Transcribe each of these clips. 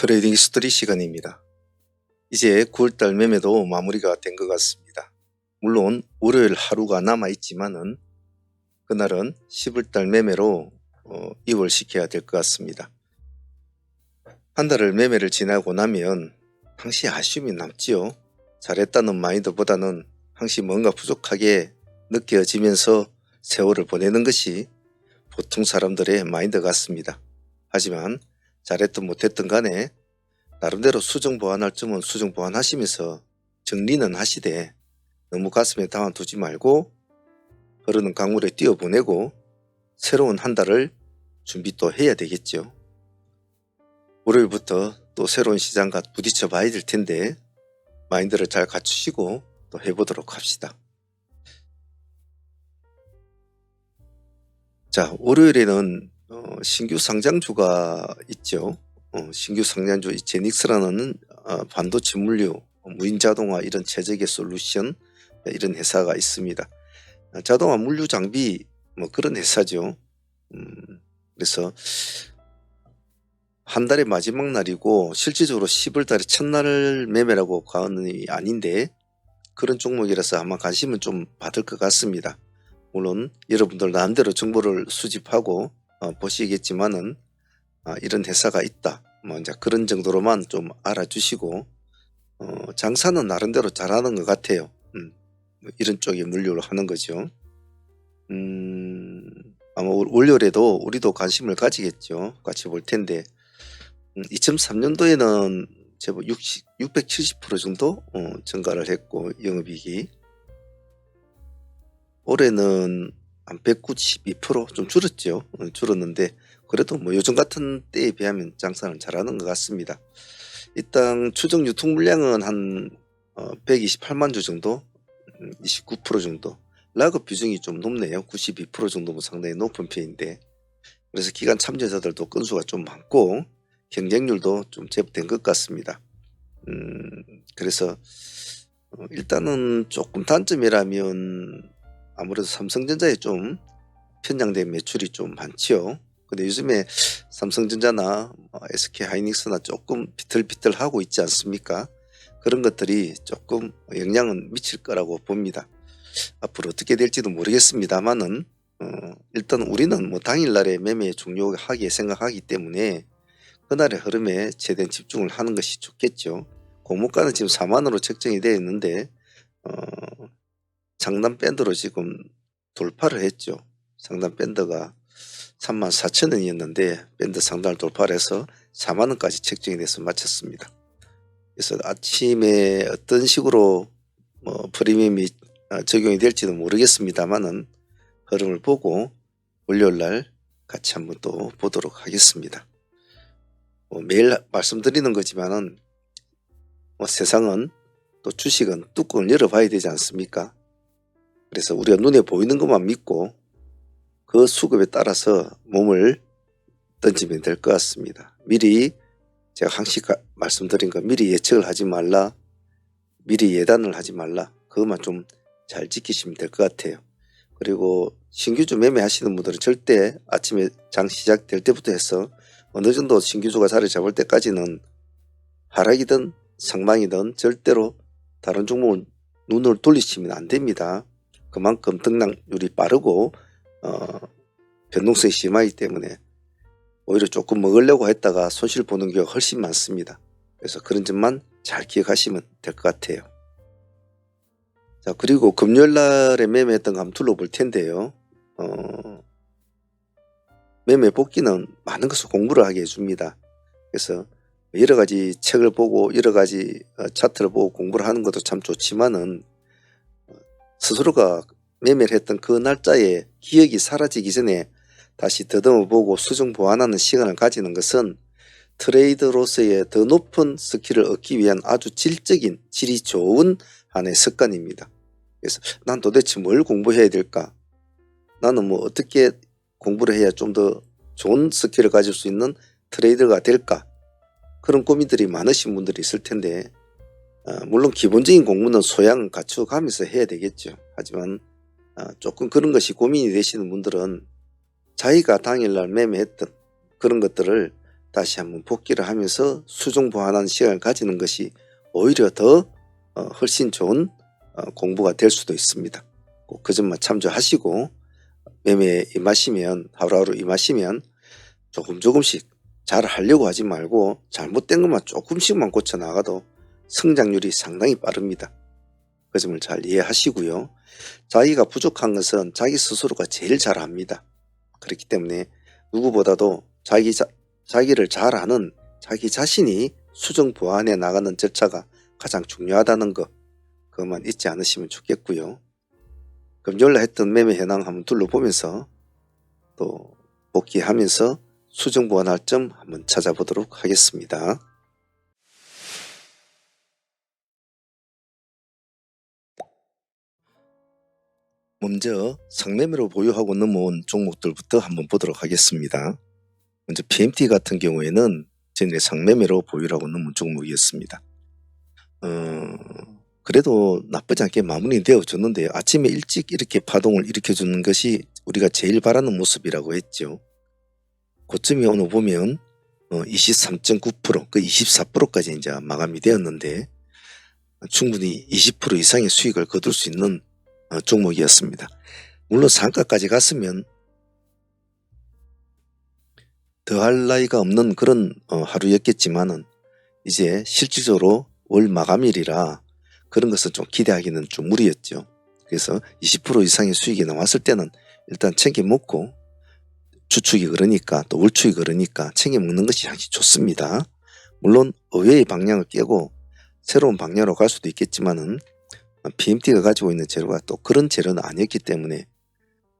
트레이딩 히스토리 시간입니다. 이제 9월달 매매도 마무리가 된 것 같습니다. 물론 월요일 하루가 남아있지만은 그날은 10월달 매매로 이월시켜야 될 것 같습니다. 한 달을 매매를 지나고 나면 항시 아쉬움이 남지요. 잘했다는 마인드보다는 항시 뭔가 부족하게 느껴지면서 세월을 보내는 것이 보통 사람들의 마인드 같습니다. 하지만 잘했든 못했든 간에 나름대로 수정 보완할 점은 수정 보완하시면서 정리는 하시되 너무 가슴에 담아두지 말고 흐르는 강물에 뛰어보내고 새로운 한 달을 준비 또 해야 되겠죠. 월요일부터 또 새로운 시장과 부딪혀 봐야 될 텐데 마인드를 잘 갖추시고 또 해보도록 합시다. 자, 월요일에는 신규 상장주가 있죠. 신규 상장주 제닉스라는 반도체 물류, 무인자동화 이런 최적의 솔루션 이런 회사가 있습니다. 자동화 물류 장비 뭐 그런 회사죠. 그래서 한 달의 마지막 날이고 실질적으로 10월 달의 첫날 매매라고 가언이 아닌데 그런 종목이라서 아마 관심은 좀 받을 것 같습니다. 물론 여러분들 나름대로 정보를 수집하고 보시겠지만은 이런 회사가 있다. 뭐 이제 그런 정도로만 좀 알아주시고 장사는 나름대로 잘하는 것 같아요. 이런 쪽에 물류를 하는 거죠. 아마 월요일에도 우리도 관심을 가지겠죠. 같이 볼 텐데 2003년도에는 제법 670% 정도 증가를 했고 영업이익이 올해는 한 192% 좀 줄었죠. 줄었는데 그래도 뭐 요즘 같은 때에 비하면 장사는 잘하는 것 같습니다. 일단 추정 유통 물량은 한 128만 주 정도, 29% 정도. 락업 비중이 좀 높네요. 92% 정도면 상당히 높은 편인데 그래서 기관 참여자들도 건수가 좀 많고 경쟁률도 좀 제법 된 것 같습니다. 그래서 일단은 조금 단점이라면 아무래도 삼성전자에 좀 편향된 매출이 좀 많지요. 근데 요즘에 삼성전자나 SK하이닉스나 조금 비틀비틀하고 있지 않습니까? 그런 것들이 조금 영향은 미칠 거라고 봅니다. 앞으로 어떻게 될지도 모르겠습니다만은 일단 우리는 뭐 당일날에 매매 종료하게 생각하기 때문에 그날의 흐름에 최대한 집중을 하는 것이 좋겠죠. 공모가는 지금 4만원으로 책정이 되어 있는데 상단 밴드로 지금 돌파를 했죠. 상단 밴드가 34,000원이었는데 밴드 상단을 돌파를 해서 4만원까지 책정이 돼서 마쳤습니다. 그래서 아침에 어떤 식으로 프리미엄이 적용이 될지는 모르겠습니다만은 흐름을 보고 월요일날 같이 한번 또 보도록 하겠습니다. 매일 말씀드리는 거지만은 세상은 또 주식은 뚜껑을 열어봐야 되지 않습니까? 그래서 우리가 눈에 보이는 것만 믿고 그 수급에 따라서 몸을 던지면 될 것 같습니다. 미리 제가 항상 말씀드린 거 미리 예측을 하지 말라, 미리 예단을 하지 말라, 그것만 좀 잘 지키시면 될 것 같아요. 그리고 신규주 매매하시는 분들은 절대 아침에 장 시작될 때부터 해서 어느 정도 신규주가 자리 잡을 때까지는 하락이든 상방이든 절대로 다른 종목은 눈을 돌리시면 안 됩니다. 그만큼 등락률이 빠르고 변동성이 심하기 때문에 오히려 조금 먹으려고 했다가 손실 보는 경우가 훨씬 많습니다. 그래서 그런 점만 잘 기억하시면 될 것 같아요. 자, 그리고 금요일날에 매매했던 거 한번 둘러볼 텐데요. 매매 복귀는 많은 것을 공부를 하게 해줍니다. 그래서 여러 가지 책을 보고 여러 가지 차트를 보고 공부를 하는 것도 참 좋지만은 스스로가 매매를 했던 그 날짜에 기억이 사라지기 전에 다시 더듬어 보고 수정 보완하는 시간을 가지는 것은 트레이더로서의 더 높은 스킬을 얻기 위한 아주 질적인 질이 좋은 하나의 습관입니다. 그래서 난 도대체 뭘 공부해야 될까? 나는 뭐 어떻게 공부를 해야 좀 더 좋은 스킬을 가질 수 있는 트레이더가 될까? 그런 고민들이 많으신 분들이 있을 텐데 물론 기본적인 공부는 소양은 갖춰가면서 해야 되겠죠. 하지만 조금 그런 것이 고민이 되시는 분들은 자기가 당일날 매매했던 그런 것들을 다시 한번 복귀를 하면서 수중 보완하는 시간을 가지는 것이 오히려 더 훨씬 좋은 공부가 될 수도 있습니다. 꼭 그 점만 참조하시고 매매에 임하시면 하루하루 임하시면 조금씩 잘 하려고 하지 말고 잘못된 것만 조금씩만 고쳐 나가도 성장률이 상당히 빠릅니다. 그 점을 잘 이해하시고요. 자기가 부족한 것은 자기 스스로가 제일 잘 압니다. 그렇기 때문에 누구보다도 자기를 잘 아는 자기 자신이 수정 보완해 나가는 절차가 가장 중요하다는 것, 그것만 잊지 않으시면 좋겠고요. 금요일날 했던 매매 현황 한번 둘러보면서 또 복귀하면서 수정 보완할 점 한번 찾아보도록 하겠습니다. 먼저 상매매로 보유하고 넘어온 종목들부터 한번 보도록 하겠습니다. 먼저 PMT 같은 경우에는 전에 상매매로 보유하고 넘어온 종목이었습니다. 그래도 나쁘지 않게 마무리되어 줬는데요. 아침에 일찍 이렇게 파동을 일으켜주는 것이 우리가 제일 바라는 모습이라고 했죠. 고점이 오늘 보면 23.9%, 그 24%까지 이제 마감이 되었는데 충분히 20% 이상의 수익을 거둘 수 있는 종목이었습니다. 물론 상가까지 갔으면 더할 나위가 없는 그런 하루였겠지만은 이제 실질적으로 월 마감일이라 그런 것은 좀 기대하기는 좀 무리였죠. 그래서 20% 이상의 수익이 나왔을 때는 일단 챙겨 먹고 주축이 그러니까 또 월축이 그러니까 챙겨 먹는 것이 항상 좋습니다. 물론 의외의 방향을 깨고 새로운 방향으로 갈 수도 있겠지만은 PMT가 가지고 있는 재료가 또 그런 재료는 아니었기 때문에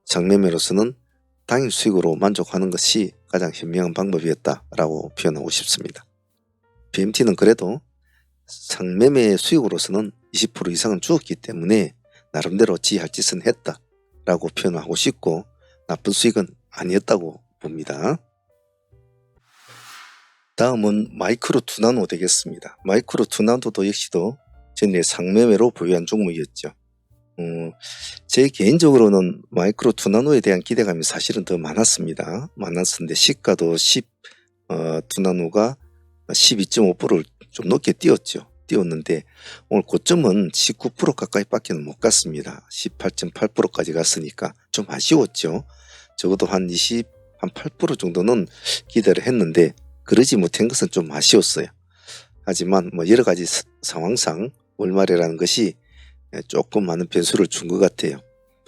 장매매로서는 당일 수익으로 만족하는 것이 가장 현명한 방법이었다라고 표현하고 싶습니다. PMT는 그래도 상매매 수익으로서는 20% 이상은 주었기 때문에 나름대로 지할 짓은 했다라고 표현하고 싶고 나쁜 수익은 아니었다고 봅니다. 다음은 마이크로 투나노 되겠습니다. 마이크로 투나노도 역시도 전에 상매매로 보유한 종목이었죠. 제 개인적으로는 마이크로 투나노에 대한 기대감이 사실은 더 많았는데 시가도 투나노가 12.5%를 좀 높게 띄웠는데 오늘 고점은 19% 가까이밖에 못 갔습니다. 18.8%까지 갔으니까 좀 아쉬웠죠. 적어도 한 8% 정도는 기대를 했는데 그러지 못한 것은 좀 아쉬웠어요. 하지만 여러 가지 상황상 월말이라는 것이 조금 많은 변수를 준 것 같아요.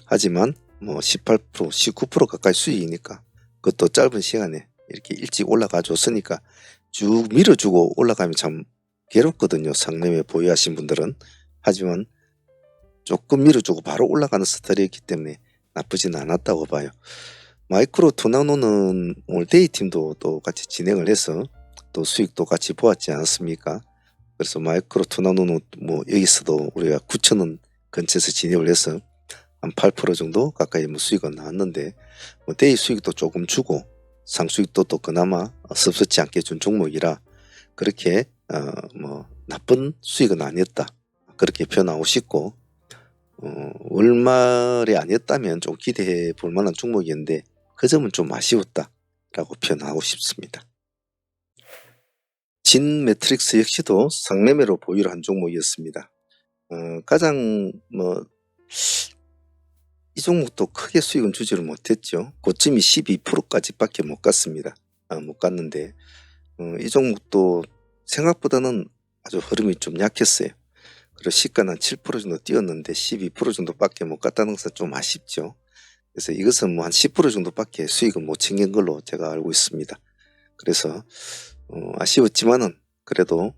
하지만 18%, 19% 가까이 수익이니까 그것도 짧은 시간에 이렇게 일찍 올라가 줬으니까 쭉 밀어주고 올라가면 참 괴롭거든요. 상매매 보유하신 분들은. 하지만 조금 밀어주고 바로 올라가는 스타일이었기 때문에 나쁘진 않았다고 봐요. 마이크로 투나노는 오늘 데이팀도 또 같이 진행을 해서 또 수익도 같이 보았지 않았습니까? 그래서 마이크로 투나노는 여기서도 우리가 9,000원 근처에서 진입을 해서 한 8% 정도 가까이 수익은 나왔는데 데이 수익도 조금 주고 상수익도 또 그나마 섭섭지 않게 준 종목이라 그렇게 나쁜 수익은 아니었다 그렇게 표현하고 싶고 월말이 아니었다면 좀 기대해 볼 만한 종목이었는데 그 점은 좀 아쉬웠다 라고 표현하고 싶습니다. 진 매트릭스 역시도 상매매로 보유를 한 종목이었습니다. 가장 이 종목도 크게 수익은 주지를 못했죠. 고점이 12%까지 밖에 못 갔습니다. 못 갔는데 이 종목도 생각보다는 아주 흐름이 좀 약했어요. 그리고 시가는 한 7% 정도 뛰었는데 12% 정도밖에 못 갔다는 것은 좀 아쉽죠. 그래서 이것은 한 10% 정도밖에 수익을 못 챙긴 걸로 제가 알고 있습니다. 그래서 아쉬웠지만은 그래도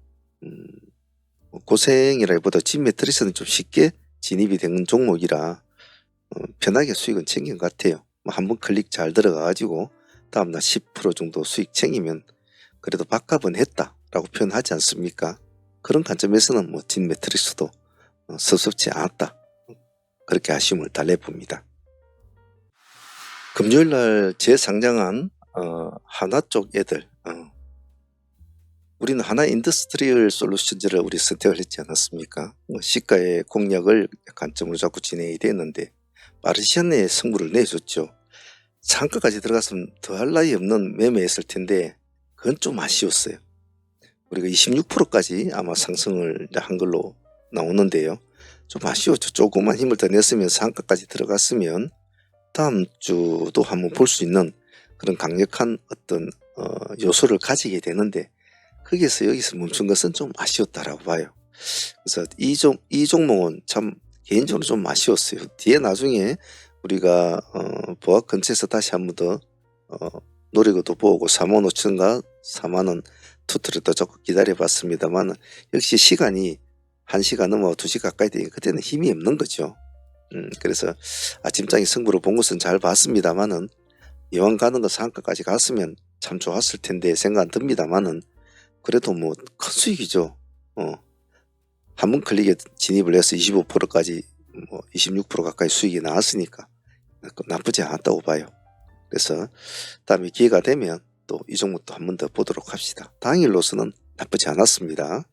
고생이라기보다 진 매트리스는 좀 쉽게 진입이 된 종목이라 편하게 수익은 챙긴 것 같아요. 한번 클릭 잘 들어가가지고 다음날 10% 정도 수익 챙기면 그래도 밥값은 했다라고 표현하지 않습니까? 그런 관점에서는 진 매트리스도 섭섭지 않았다. 그렇게 아쉬움을 달래봅니다. 금요일날 재상장한 하나 쪽 애들 우리는 하나 인더스트리얼 솔루션즈를 우리 선택을 했지 않았습니까? 시가의 공략을 관점으로 자꾸 진행이 됐는데 빠른 시간 내에 승부를 내줬죠. 상가까지 들어갔으면 더할 나위 없는 매매했을 텐데 그건 좀 아쉬웠어요. 우리가 26%까지 아마 상승을 이제 한 걸로 나오는데요. 좀 아쉬웠죠. 조금만 힘을 더 냈으면 상한가까지 들어갔으면 다음 주도 한번 볼 수 있는 그런 강력한 어떤 요소를 가지게 되는데 거기에서 여기서 멈춘 것은 좀 아쉬웠다라고 봐요. 그래서 이 종목은 참 개인적으로 좀 아쉬웠어요. 뒤에 나중에 우리가 보합 근처에서 다시 한번 더 노리고도 보고 4만 5천과 4만원 투트를 더 조금 기다려봤습니다만 역시 시간이 1시간 넘어 2시 가까이 되니까 그때는 힘이 없는 거죠. 그래서 아침장에 승부를 본 것은 잘 봤습니다만은 이왕 가는 거 상한가까지 갔으면 참 좋았을 텐데 생각은 듭니다만은 그래도 뭐 큰 수익이죠. 한 번 클릭에 진입을 해서 25%까지 뭐 26% 가까이 수익이 나왔으니까 나쁘지 않았다고 봐요. 그래서 다음에 기회가 되면 또 이 종목도 한 번 더 보도록 합시다. 당일로서는 나쁘지 않았습니다.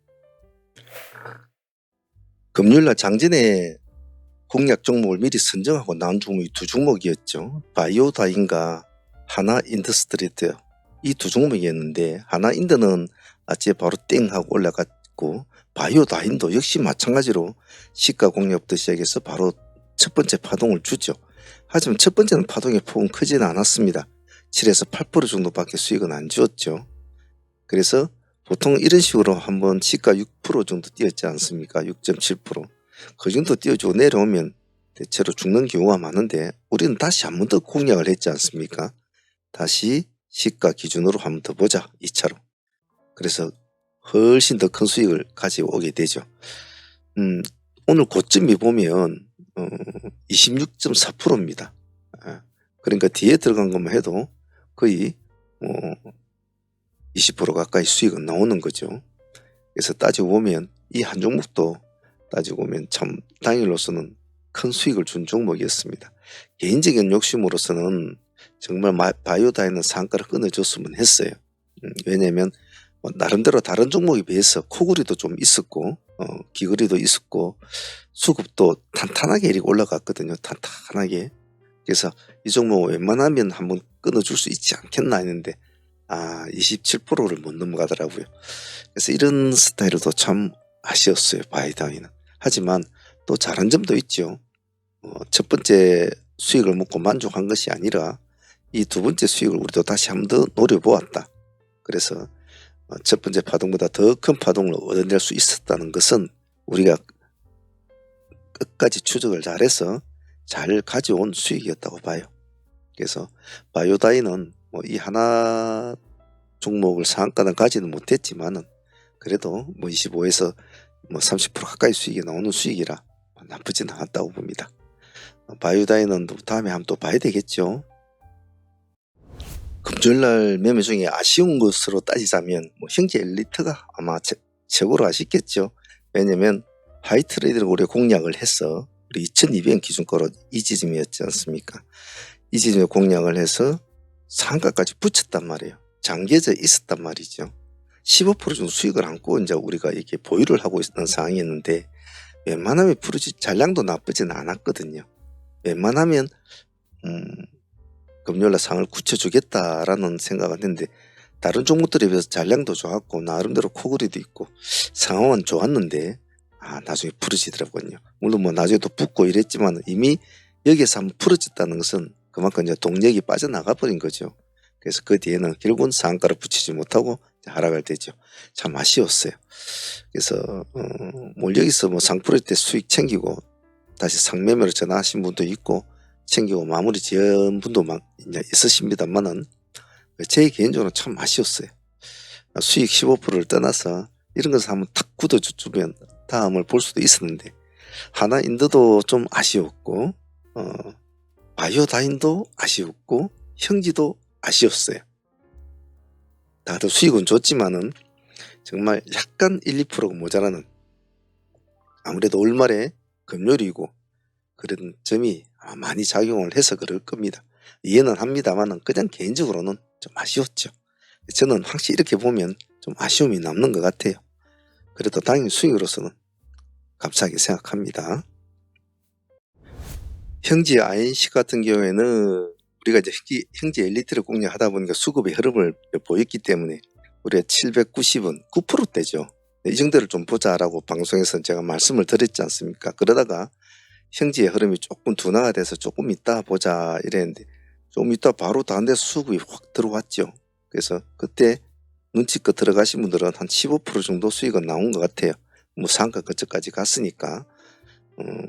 금요일날 장전에 공략 종목을 미리 선정하고 나온 종목이 두 종목이었죠. 바이오다인과 하나인더스트리트, 이 두 종목이었는데 하나인더는 아침에 바로 땡 하고 올라갔고 바이오다인도 역시 마찬가지로 시가 공략부터 시작해서 바로 첫 번째 파동을 주죠. 하지만 첫 번째는 파동의 폭은 크지는 않았습니다. 7에서 8% 정도밖에 수익은 안 주었죠. 그래서 보통 이런 식으로 한번 시가 6% 정도 뛰었지 않습니까? 6.7%. 그 정도 띄워주고 내려오면 대체로 죽는 경우가 많은데 우리는 다시 한 번 더 공략을 했지 않습니까? 다시 시가 기준으로 한 번 더 보자 2차로. 그래서 훨씬 더 큰 수익을 가지고 오게 되죠. 오늘 고점이 보면 26.4%입니다. 그러니까 뒤에 들어간 것만 해도 거의 20% 가까이 수익은 나오는 거죠. 그래서 따지고 보면 이 한 종목도 따지고 보면 참 당일로서는 큰 수익을 준 종목이었습니다. 개인적인 욕심으로서는 정말 바이오다이는 상가를 끊어줬으면 했어요. 왜냐하면 나름대로 다른 종목에 비해서 코골이도 좀 있었고 기거리도 있었고 수급도 탄탄하게 이렇게 올라갔거든요. 탄탄하게. 그래서 이 종목 웬만하면 한번 끊어줄 수 있지 않겠나 했는데 27%를 못 넘어가더라고요. 그래서 이런 스타일도 참 아쉬웠어요. 바이오다이는. 하지만 또 잘한 점도 있죠. 첫 번째 수익을 먹고 만족한 것이 아니라 이 두 번째 수익을 우리도 다시 한 번 더 노려보았다. 그래서 첫 번째 파동보다 더 큰 파동을 얻어낼 수 있었다는 것은 우리가 끝까지 추적을 잘해서 잘 가져온 수익이었다고 봐요. 그래서 바이오다이는 이 하나 종목을 상한가는 가지는 못했지만은 그래도 25에서 30% 가까이 수익이 나오는 수익이라 나쁘진 않았다고 봅니다. 바이오다이는 다음에 한번 또 봐야 되겠죠. 금요일날 매매 중에 아쉬운 것으로 따지자면 형제 엘리트가 아마 최고로 아쉽겠죠. 왜냐면 하이트레이드를 우리가 공략을 해서 우리 2200원 기준가로 이 지점이었지 않습니까? 이 지점에 공략을 해서 상한가까지 붙였단 말이에요. 잠겨져 있었단 말이죠. 15% 정도 수익을 안고 이제 우리가 이렇게 보유를 하고 있는 상황이었는데 웬만하면 잔량도 나쁘진 않았거든요. 웬만하면 금요일날 상을 굳혀주겠다라는 생각을 했는데 다른 종목들에 비해서 잔량도 좋았고 나름대로 코골이도 있고 상황은 좋았는데 나중에 풀어지더라고요. 물론 나중에 또 붙고 이랬지만 이미 여기에서 한번 풀어졌다는 것은 그만큼 이제 동력이 빠져나가 버린 거죠. 그래서 그 뒤에는 결국은 상한가를 붙이지 못하고 하락을 되죠. 참 아쉬웠어요. 그래서 여기서 상풀을 때 수익 챙기고 다시 상매매로 전화하신 분도 있고 챙기고 마무리 지은 분도 이제 있으십니다만은 제 개인적으로 참 아쉬웠어요. 수익 15%를 떠나서 이런 것을 한번 탁 굳어주면 다음을 볼 수도 있었는데 하나인더도 좀 아쉬웠고 바이오다인도 아쉬웠고 형지도 아쉬웠어요. 다들 수익은 좋지만은 정말 약간 1, 2%가 모자라는 아무래도 올말에 금요일이고 그런 점이 많이 작용을 해서 그럴 겁니다. 이해는 합니다만은 그냥 개인적으로는 좀 아쉬웠죠. 저는 확실히 이렇게 보면 좀 아쉬움이 남는 것 같아요. 그래도 당연히 수익으로서는 감사하게 생각합니다. 형제 INC 같은 경우에는 우리가 이제 형제 엘리트를 공략하다 보니까 수급의 흐름을 보였기 때문에 우리가 790은 9%대죠. 이 정도를 좀 보자라고 방송에서 제가 말씀을 드렸지 않습니까? 그러다가 형지의 흐름이 조금 둔화가 돼서 조금 이따 보자 이랬는데 좀 이따 바로 다른 데서 수급이 확 들어왔죠. 그래서 그때 눈치껏 들어가신 분들은 한 15% 정도 수익은 나온 것 같아요. 뭐 상가 그쪽까지 갔으니까.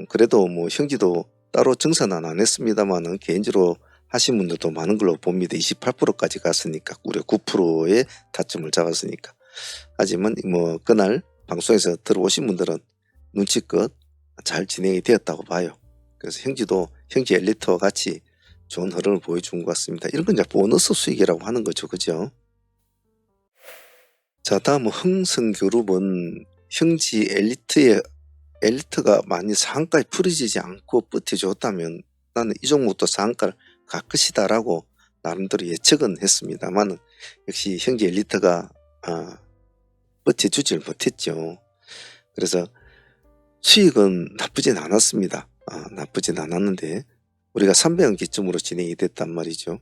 그래도 뭐 형지도 따로 정산은 안 했습니다만은 개인적으로 하신 분들도 많은 걸로 봅니다. 28%까지 갔으니까 우리 9%의 타점을 잡았으니까. 하지만 뭐 그날 방송에서 들어오신 분들은 눈치껏 잘 진행이 되었다고 봐요. 그래서 형지도 형지 엘리트와 같이 좋은 흐름을 보여준 것 같습니다. 이런 건 이제 보너스 수익이라고 하는 거죠. 그죠? 자, 다음은 흥성그룹은 형지 엘리트가 많이 상한가에 풀어지지 않고 버텨줬다면 나는 이 종목도 상한가를 갈 것이다라고 나름대로 예측은 했습니다만 역시 형제 엘리트가 버텨주질 못했죠. 그래서 수익은 나쁘진 않았습니다. 나쁘진 않았는데 우리가 300원 기점으로 진행이 됐단 말이죠.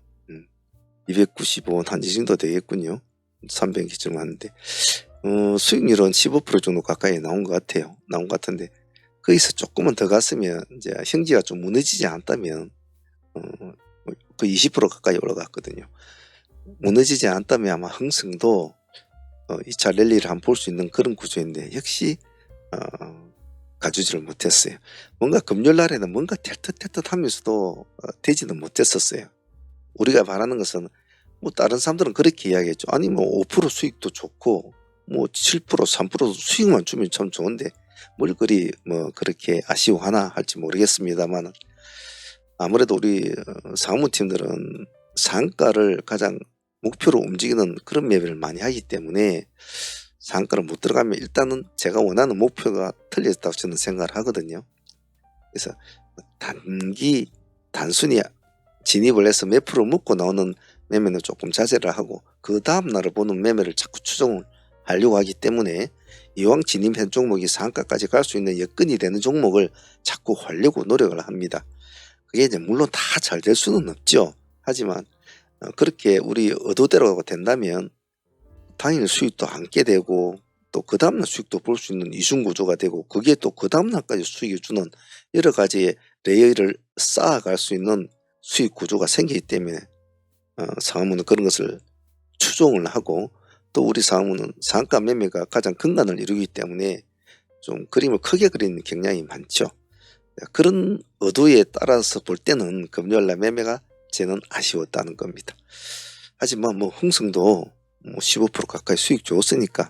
295원 한 이 정도 되겠군요. 300원 기점으로 하는데 수익률은 15% 정도 가까이 나온 것 같아요. 나온 것 같은데 거기서 조금은 더 갔으면 이제 형지가 좀 무너지지 않다면 그 20% 가까이 올라갔거든요. 무너지지 않다면 아마 흥성도 2차 랠리를 한번 볼 수 있는 그런 구조인데 역시 가주지를 못했어요. 뭔가 금요일 날에는 뭔가 텔듯텔듯 하면서도 되지는 못했었어요. 우리가 말하는 것은 뭐 다른 사람들은 그렇게 이야기했죠. 아니 뭐 5% 수익도 좋고 뭐 7% 3% 수익만 주면 참 좋은데 뭘 그리 뭐 그렇게 아쉬워하나 할지 모르겠습니다만 아무래도 우리 사무팀들은 상가를 가장 목표로 움직이는 그런 매매를 많이 하기 때문에 상가를 못 들어가면 일단은 제가 원하는 목표가 틀렸다고 저는 생각을 하거든요. 그래서 단순히 진입을 해서 몇 프로 먹고 나오는 매매는 조금 자제를 하고 그 다음 날을 보는 매매를 자꾸 추종을 하려고 하기 때문에 이왕 진입한 종목이 상가까지 갈 수 있는 여건이 되는 종목을 자꾸 하려고 노력을 합니다. 그게 이제 물론 다 잘 될 수는 없죠. 하지만 그렇게 우리 의도대로 된다면 당일 수익도 안게 되고 또 그 다음날 수익도 볼 수 있는 이중구조가 되고 그게 또 그 다음날까지 수익을 주는 여러 가지의 레이어를 쌓아갈 수 있는 수익 구조가 생기기 때문에 상무는 그런 것을 추종을 하고 또 우리 상무는 상가 매매가 가장 근간을 이루기 때문에 좀 그림을 크게 그리는 경향이 많죠. 그런 의도에 따라서 볼 때는 금요일날 매매가 저는 아쉬웠다는 겁니다. 하지만 뭐 흥성도 뭐 15% 가까이 수익 줬으니까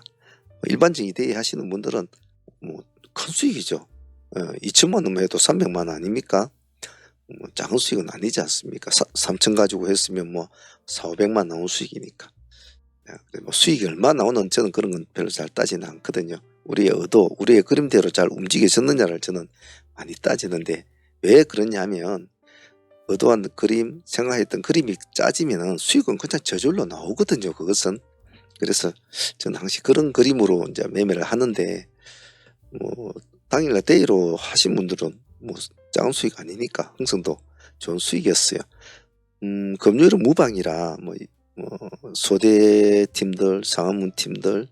일반적인 대회 하시는 분들은 뭐 큰 수익이죠. 2천만 원만 해도 300만 원 아닙니까? 뭐 작은 수익은 아니지 않습니까? 3천 가지고 했으면 뭐 4, 500만 나온 수익이니까. 뭐 수익이 얼마 나오는 저는 그런 건 별로 잘 따지는 않거든요. 우리의 의도, 우리의 그림대로 잘 움직여졌느냐를 저는 많이 따지는데 왜 그러냐 하면 의도한 그림, 생각했던 그림이 짜지면 수익은 그냥 저절로 나오거든요. 그것은. 그래서 저는 항상 그런 그림으로 이제 매매를 하는데 뭐 당일날 데이로 하신 분들은 뭐 작은 수익 아니니까 흥성도 좋은 수익이었어요. 금요일은 무방이라 뭐 소대팀들, 상하문팀들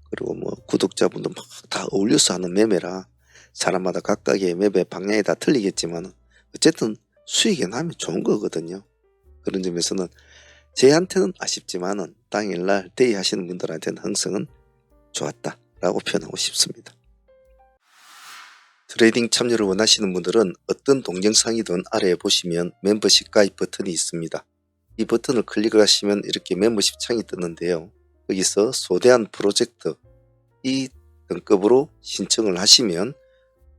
그리고 뭐 구독자분들 막 다 어울려서 하는 매매라 사람마다 각각의 매매 방향이 다 틀리겠지만 어쨌든 수익이 나면 좋은 거거든요. 그런 점에서는 제한테는 아쉽지만은 당일날 데이 하시는 분들한테는 흥성은 좋았다라고 표현하고 싶습니다. 트레이딩 참여를 원하시는 분들은 어떤 동영상이든 아래에 보시면 멤버십 가입 버튼이 있습니다. 이 버튼을 클릭을 하시면 이렇게 멤버십 창이 뜨는데요. 여기서 소대한 프로젝트 이 등급으로 신청을 하시면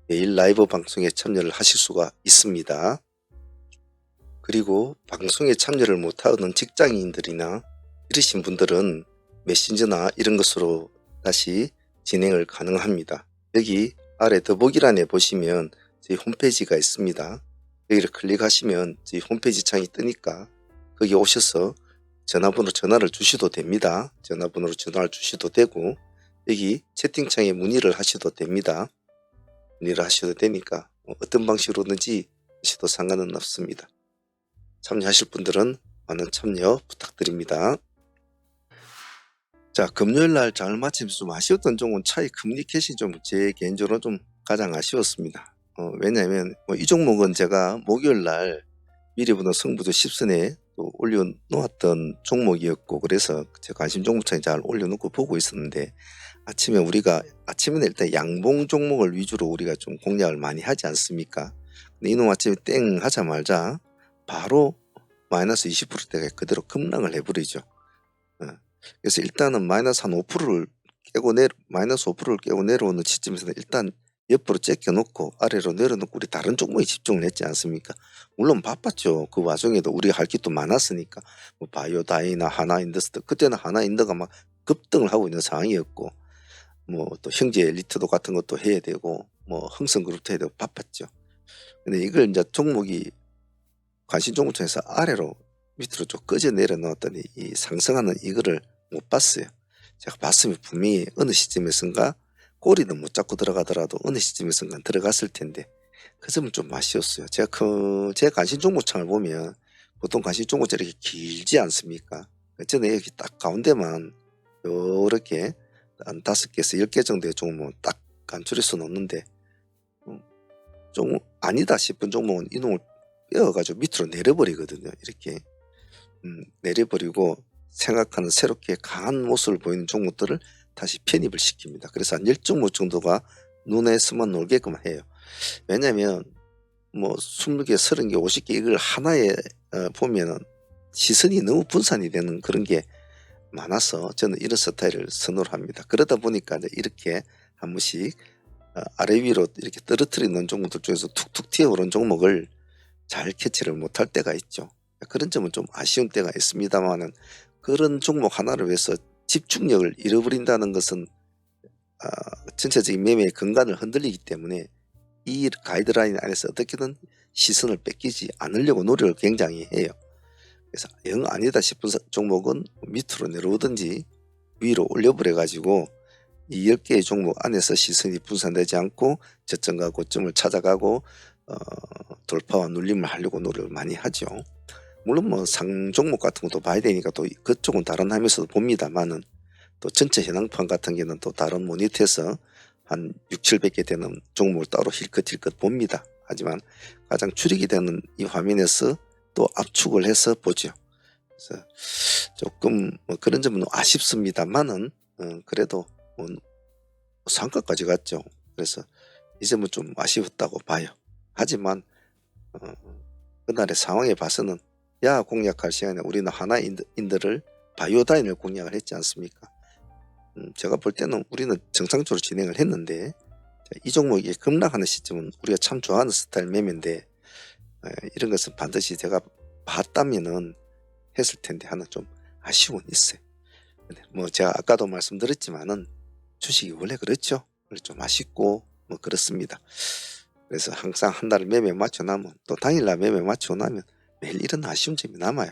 매일 라이브 방송에 참여를 하실 수가 있습니다. 그리고 방송에 참여를 못하는 직장인들이나 이러신 분들은 메신저나 이런 것으로 다시 진행을 가능합니다. 여기 아래 더보기란에 보시면 저희 홈페이지가 있습니다. 여기를 클릭하시면 저희 홈페이지 창이 뜨니까 거기 오셔서 전화번호 전화를 주셔도 됩니다. 전화번호로 전화를 주셔도 되고 여기 채팅창에 문의를 하셔도 됩니다. 문의를 하셔도 되니까 어떤 방식으로든지 하셔도 상관은 없습니다. 참여하실 분들은 많은 참여 부탁드립니다. 자, 금요일 날 장을 마치면서 좀 아쉬웠던 종목은 차이 커뮤니케이션이 좀 제 개인적으로 좀 가장 아쉬웠습니다. 왜냐하면 이 종목은 제가 목요일 날 미리부터 승부도 10선에 또 올려놓았던 종목이었고, 그래서 제 관심 종목창에 잘 올려놓고 보고 있었는데, 아침에는 일단 양봉 종목을 위주로 우리가 좀 공략을 많이 하지 않습니까? 근데 이놈 아침에 땡 하자마자 바로 마이너스 20%대가 그대로 급락을 해버리죠. 그래서 일단은 마이너스 5%를 깨고 내려오는 시점에서는 일단 옆으로 제껴놓고 아래로 내려놓고 우리 다른 종목에 집중을 했지 않습니까? 물론 바빴죠. 그 와중에도 우리가 할 게 또 많았으니까, 뭐 바이오다이나 하나인더스트, 그때는 하나인더가 막 급등을 하고 있는 상황이었고, 뭐 또 형제 엘리트도 같은 것도 해야 되고, 뭐 흥성그룹도 해야 되고 바빴죠. 근데 이걸 이제 종목이 관심 종목층에서 아래로 밑으로 좀 꺼져 내려놓았더니 이 상승하는 이거를 못 봤어요. 제가 봤으면 분명히 어느 시점에선가 꼬리는 못 잡고 들어가더라도 어느 시점에선가 들어갔을 텐데, 그 점은 좀 아쉬웠어요. 제 관심 종목창을 보면 보통 관심 종목들이 이렇게 길지 않습니까? 저는 여기 딱 가운데만 이렇게 한 5개에서 10개 정도의 종목은 딱 간추려서 놓는데, 좀 아니다 싶은 종목은 이놈을 빼어가지고 밑으로 내려버리거든요. 이렇게 내려버리고 생각하는 새롭게 강한 모습을 보이는 종목들을 다시 편입을 시킵니다. 그래서 한 10종목 정도가 눈에 스쳐 놀게끔 해요. 왜냐하면 뭐 20개, 30개, 50개 이걸 하나에 보면은 시선이 너무 분산이 되는 그런 게 많아서 저는 이런 스타일을 선호를 합니다. 그러다 보니까 이렇게 한 번씩 아래 위로 이렇게 떨어뜨려 놓은 종목들 중에서 툭툭 튀어오른 종목을 잘 캐치를 못할 때가 있죠. 그런 점은 좀 아쉬운 때가 있습니다만은, 그런 종목 하나를 위해서 집중력을 잃어버린다는 것은 전체적인 매매의 근간을 흔들리기 때문에 이 가이드라인 안에서 어떻게든 시선을 뺏기지 않으려고 노력을 굉장히 해요. 그래서 영 아니다 싶은 종목은 밑으로 내려오든지 위로 올려버려 가지고 이 10개의 종목 안에서 시선이 분산되지 않고 저점과 고점을 찾아가고 돌파와 눌림을 하려고 노력을 많이 하죠. 물론 뭐 상 종목 같은 것도 봐야 되니까 또 그쪽은 다른 하면서도 봅니다만은, 또 전체 현황판 같은 경우는 또 다른 모니터에서 한 6, 700개 되는 종목을 따로 힐끗힐끗 봅니다. 하지만 가장 출입이 되는 이 화면에서 또 압축을 해서 보죠. 그래서 조금 뭐 그런 점은 아쉽습니다만은, 그래도 뭐 상가까지 갔죠. 그래서 이 점은 좀 아쉬웠다고 봐요. 하지만 그날의 상황에 봐서는 공략할 시간에 우리는 하나인들을 바이오다인을 공략을 했지 않습니까? 제가 볼 때는 우리는 정상적으로 진행을 했는데, 이 종목이 급락하는 시점은 우리가 참 좋아하는 스타일 매매인데, 이런 것은 반드시 제가 봤다면은 했을 텐데 하는 좀 아쉬움은 있어요. 뭐 제가 아까도 말씀드렸지만은 주식이 원래 그렇죠. 원래 좀 아쉽고 뭐 그렇습니다. 그래서 항상 한 달을 매매 맞춰 나면 또 당일날 매매 맞춰 나면 매일 이런 아쉬운 점이 남아요.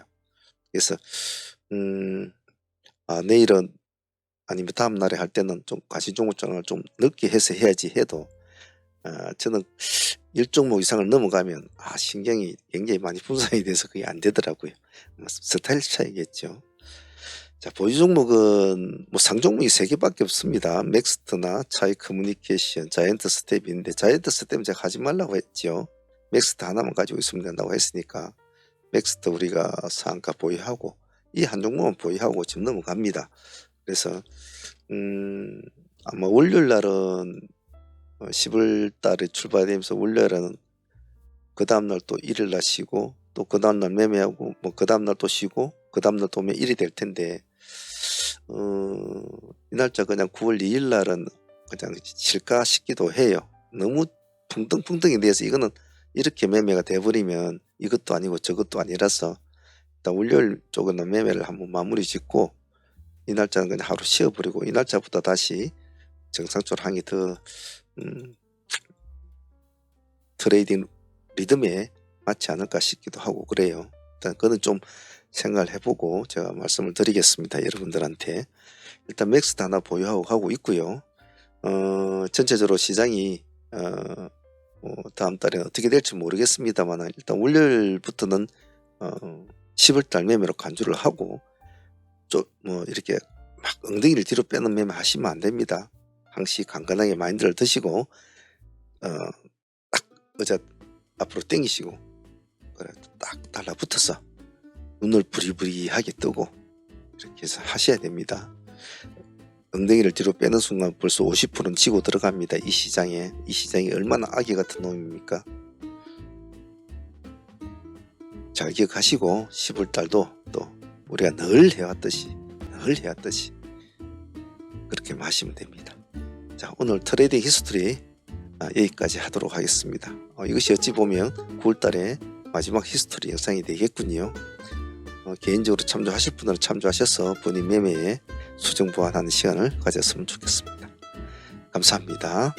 그래서 내일은 아니면 다음 날에 할 때는 좀 과시종목장을 좀 늦게 해서 해야지 해도, 저는 1종목 이상을 넘어가면 신경이 굉장히 많이 분산이 돼서 그게 안 되더라고요. 스타일 차이겠죠. 자, 보유 종목은 뭐 상종목이 3개밖에 없습니다. 맥스트나 차이 커뮤니케이션, 자이언트 스텝인데, 자이언트 스텝은 제가 하지 말라고 했죠. 맥스트 하나만 가지고 있으면 된다고 했으니까 맥스트 우리가 상한가 보유하고 이 한 종목은 보유하고 지금 넘어갑니다. 그래서 아마 월요일 날은 10월 달에 출발되면서 월요일에는 그 다음날 또 일요일 날 쉬고, 또 그 다음날 매매하고, 뭐 그 다음날 또 쉬고, 그 다음날 또 오면 일이 될 텐데, 이 날짜 그냥 9월 2일 날은 그냥 쉴까 싶기도 해요. 너무 풍덩풍덩이 돼서 이거는 이렇게 매매가 돼버리면 이것도 아니고 저것도 아니라서, 일단 월요일 쪽은 매매를 한번 마무리 짓고 이 날짜는 그냥 하루 쉬어버리고 이 날짜부터 다시 정상적으로 하기 더 트레이딩 리듬에 맞지 않을까 싶기도 하고 그래요. 일단 그건 좀 생각을 해보고 제가 말씀을 드리겠습니다. 여러분들한테. 일단 맥스도 하나 보유하고 가고 있고요. 전체적으로 시장이 다음 달에 어떻게 될지 모르겠습니다만, 일단 월요일부터는 10월달 매매로 간주를 하고 좀 뭐 이렇게 막 엉덩이를 뒤로 빼는 매매 하시면 안 됩니다. 항시 간간하게 마인드를 드시고 딱 의자 앞으로 당기시고 그래 딱 달라붙어서 눈을 부리부리하게 뜨고 이렇게 해서 하셔야 됩니다. 엉덩이를 뒤로 빼는 순간 벌써 50%는 지고 들어갑니다. 이 시장이 얼마나 악의 같은 놈입니까? 잘 기억하시고 10월달도 또 우리가 늘 해왔듯이 그렇게 마시면 됩니다. 자, 오늘 트레이딩 히스토리 여기까지 하도록 하겠습니다. 이것이 어찌 보면 9월달에 마지막 히스토리 영상이 되겠군요. 개인적으로 참조하실 분들은 참조하셔서 본인 매매에 수정 보완하는 시간을 가졌으면 좋겠습니다. 감사합니다.